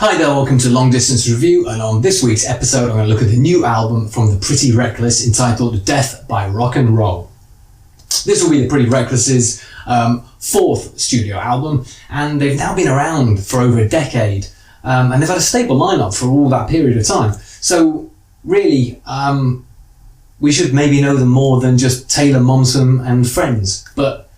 Hi there, welcome to Long Distance Review, and on this week's episode I'm going to look at the new album from the Pretty Reckless entitled Death by Rock and Roll. This will be the Pretty Reckless's fourth studio album, and they've now been around for over a decade, and they've had a stable lineup for all that period of time. So really, we should maybe know them more than just Taylor Momsen and Friends, but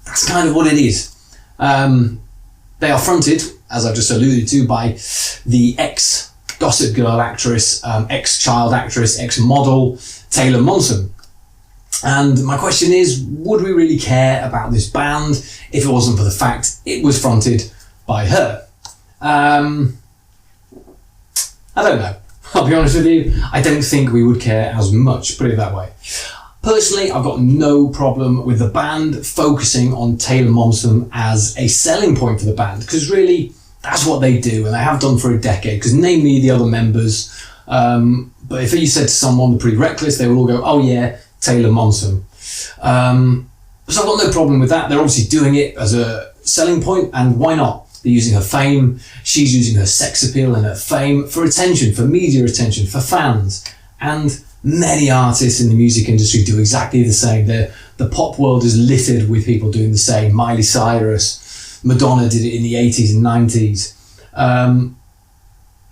that's kind of what it is. They are fronted, as I've just alluded to, by the ex-Gossip Girl actress, ex-child actress, ex-model, Taylor Momsen. And my question is, would we really care about this band if it wasn't for the fact it was fronted by her? I don't know. I'll be honest with you, I don't think we would care as much, put it that way. Personally, I've got no problem with the band focusing on Taylor Momsen as a selling point for the band, because really, that's what they do, and they have done for a decade, because name me the other members, but if you said to someone, the Pretty Reckless, they will all go, oh yeah, Taylor Momsen. So I've got no problem with that. They're obviously doing it as a selling point, and why not? They're using her fame, she's using her sex appeal and her fame for attention, for media attention, for fans, and many artists in the music industry do exactly the same. The pop world is littered with people doing the same. Miley Cyrus, Madonna did it in the 80s and 90s.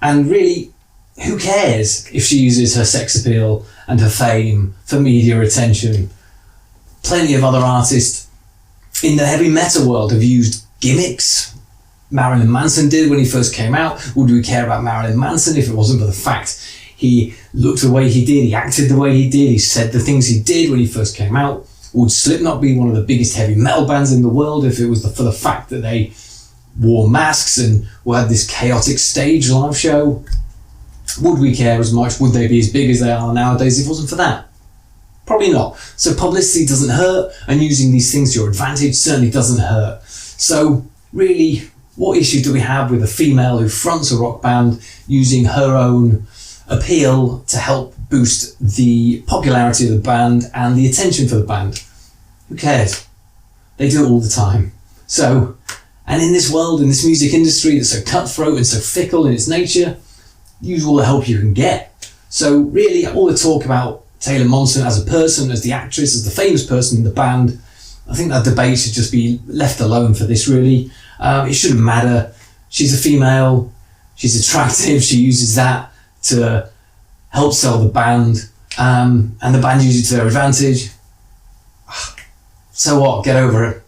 And really, who cares if she uses her sex appeal and her fame for media attention? Plenty of other artists in the heavy metal world have used gimmicks. Marilyn Manson did when he first came out. Would we care about Marilyn Manson if it wasn't for the fact he looked the way he did, he acted the way he did, he said the things he did when he first came out? Would Slipknot be one of the biggest heavy metal bands in the world if it was for the fact that they wore masks and had this chaotic stage live show? Would we care as much? Would they be as big as they are nowadays if it wasn't for that? Probably not. So publicity doesn't hurt, and using these things to your advantage certainly doesn't hurt. So really, what issue do we have with a female who fronts a rock band using her own appeal to help boost the popularity of the band and the attention for the band? Who cares? They do it all the time. So, and in this world, in this music industry that's so cutthroat and so fickle in its nature, use all the help you can get. So really, all the talk about Taylor Momsen as a person, as the actress, as the famous person in the band, I think that debate should just be left alone for this, really. It shouldn't matter. She's a female, she's attractive, she uses that to help sell the band, and the band uses it to their advantage. So what? Get over it.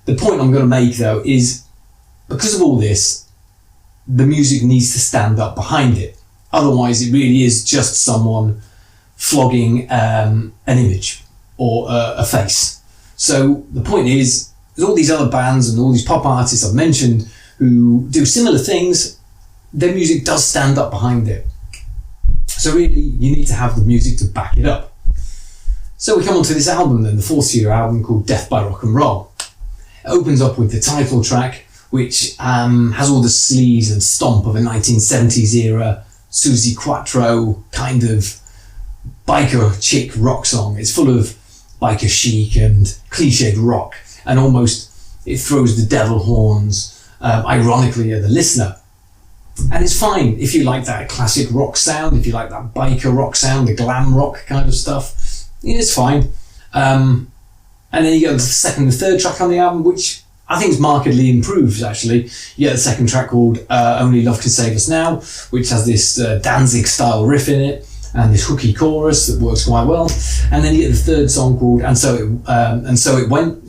The point I'm going to make, though, is because of all this, the music needs to stand up behind it. Otherwise, it really is just someone flogging an image or a face. So the point is, there's all these other bands and all these pop artists I've mentioned who do similar things. Their music does stand up behind it. So really, you need to have the music to back it up. So we come on to this album then, the fourth studio album called Death by Rock and Roll. It opens up with the title track, which has all the sleaze and stomp of a 1970s era Suzi Quatro kind of biker chick rock song. It's full of biker chic and cliched rock, and almost it throws the devil horns ironically at the listener. And it's fine if you like that classic rock sound, if you like that biker rock sound, the glam rock kind of stuff, it's fine. And then you get the second and third track on the album, which I think is markedly improved, actually. You get the second track called Only Love Can Save Us Now, which has this Danzig-style riff in it, and this hooky chorus that works quite well. And then you get the third song called And So It Went,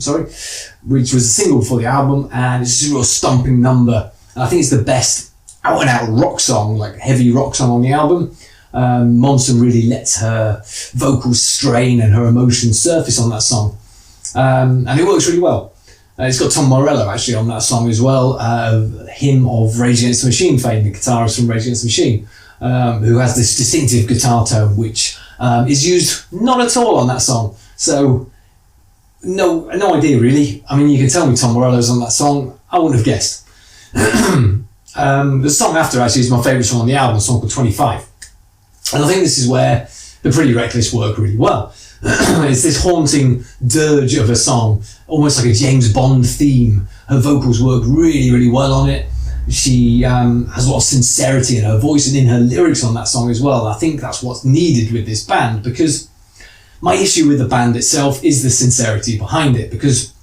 which was a single for the album, and it's just a real stomping number. And I think it's the best out-and-out rock song, like heavy rock song on the album. Monsoon really lets her vocals strain and her emotions surface on that song. And it works really well. It's got Tom Morello actually on that song as well, him of Rage Against the Machine fame, the guitarist from Rage Against the Machine, who has this distinctive guitar tone which is used not at all on that song. So no idea really. I mean, you can tell me Tom Morello's on that song, I wouldn't have guessed. The song after actually is my favourite song on the album, a song called 25. And I think this is where the Pretty Reckless work really well. It's this haunting dirge of a song, almost like a James Bond theme. Her vocals work really, really well on it. She has a lot of sincerity in her voice and in her lyrics on that song as well. And I think that's what's needed with this band, because my issue with the band itself is the sincerity behind it, because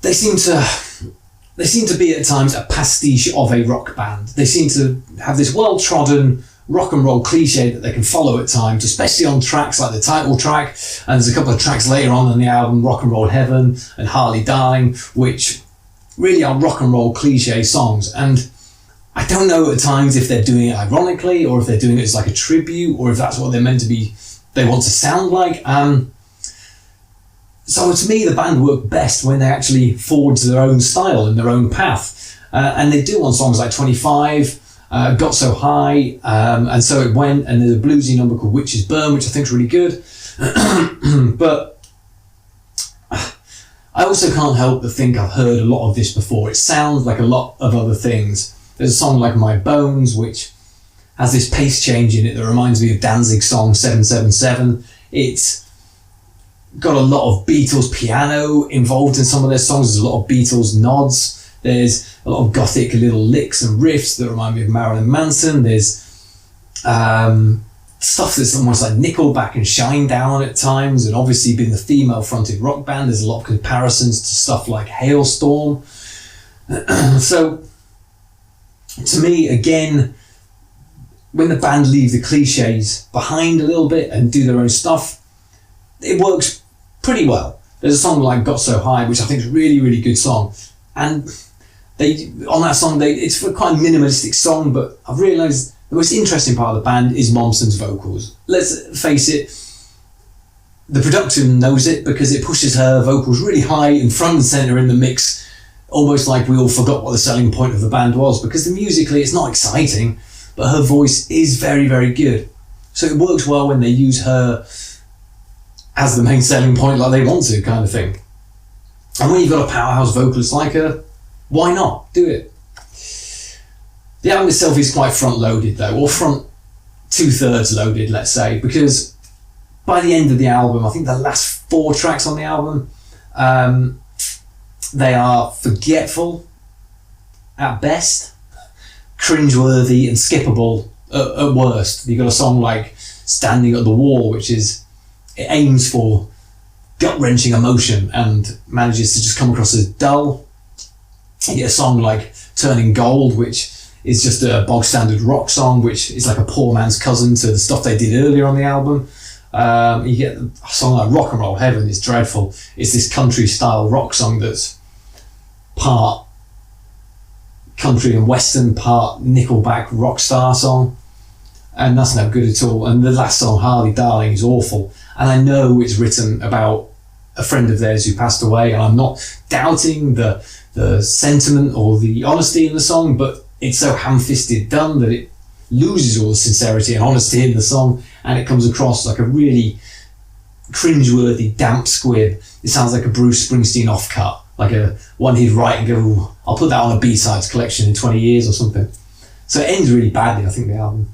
they seem to be at times a pastiche of a rock band. They seem to have this well-trodden rock and roll cliche that they can follow at times, especially on tracks like the title track, and there's a couple of tracks later on in the album, Rock and Roll Heaven and Harley Darling, which really are rock and roll cliche songs. And I don't know at times if they're doing it ironically, or if they're doing it as like a tribute, or if that's what they're meant to be, they want to sound like. So to me, the band work best when they actually forge their own style and their own path. And they do on songs like 25, Got So High, and So It Went, and there's a bluesy number called Witches Burn, which I think is really good. But I also can't help but think I've heard a lot of this before. It sounds like a lot of other things. There's a song like My Bones, which has this pace change in it that reminds me of Danzig's song 777. It's got a lot of Beatles piano involved in some of their songs. There's a lot of Beatles nods. There's a lot of gothic little licks and riffs that remind me of Marilyn Manson. There's stuff that's almost like Nickelback and Shinedown at times, and obviously being the female-fronted rock band, there's a lot of comparisons to stuff like Hailstorm. So, to me, again, when the band leave the cliches behind a little bit and do their own stuff, it works pretty well. There's a song like Got So High, which I think is a really, really good song. And on that song, it's quite a minimalistic song, but I've realised the most interesting part of the band is Momsen's vocals. Let's face it, the production knows it, because it pushes her vocals really high and front and centre in the mix, almost like we all forgot what the selling point of the band was, because musically it's not exciting, but her voice is very, very good. So it works well when they use her as the main selling point, like they want to, kind of thing. And when you've got a powerhouse vocalist like her, why not? Do it. The album itself is quite front-loaded though, or front 2/3 loaded, let's say, because by the end of the album, I think the last 4 tracks on the album, they are forgetful at best, cringeworthy and skippable at worst. You've got a song like Standing at the Wall, which it aims for gut-wrenching emotion and manages to just come across as dull. You get a song like Turning Gold, which is just a bog-standard rock song, which is like a poor man's cousin to the stuff they did earlier on the album. You get a song like Rock and Roll Heaven. It's dreadful. It's this country-style rock song that's part country and western, part Nickelback rock star song, and that's no good at all. And the last song, Harley Darling, is awful. And I know it's written about a friend of theirs who passed away, and I'm not doubting the sentiment or the honesty in the song, but it's so ham-fisted done that it loses all the sincerity and honesty in the song, and it comes across like a really cringeworthy, damp squib. It sounds like a Bruce Springsteen offcut, like a one he'd write and go, "Ooh, I'll put that on a B-sides collection in 20 years or something." So it ends really badly, I think, the album.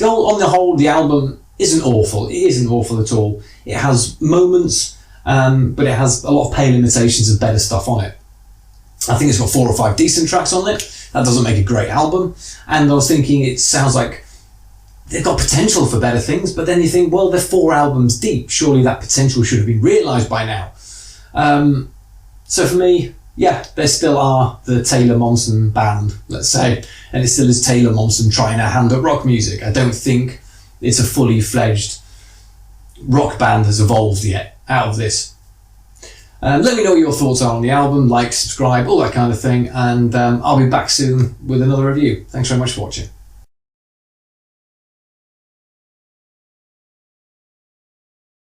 On the whole, the album isn't awful. It isn't awful at all. It has moments, but it has a lot of pale imitations of better stuff on it. I think it's got 4 or 5 decent tracks on it. That doesn't make a great album. And I was thinking, it sounds like they've got potential for better things, but then you think, well, they're 4 albums deep. Surely that potential should have been realised by now. So for me, yeah, they still are the Taylor Momsen band, let's say. And it still is Taylor Momsen trying her hand at rock music. I don't think it's a fully fledged rock band has evolved yet out of this. Let me know what your thoughts are on the album, like, subscribe, all that kind of thing, and I'll be back soon with another review. Thanks very much for watching.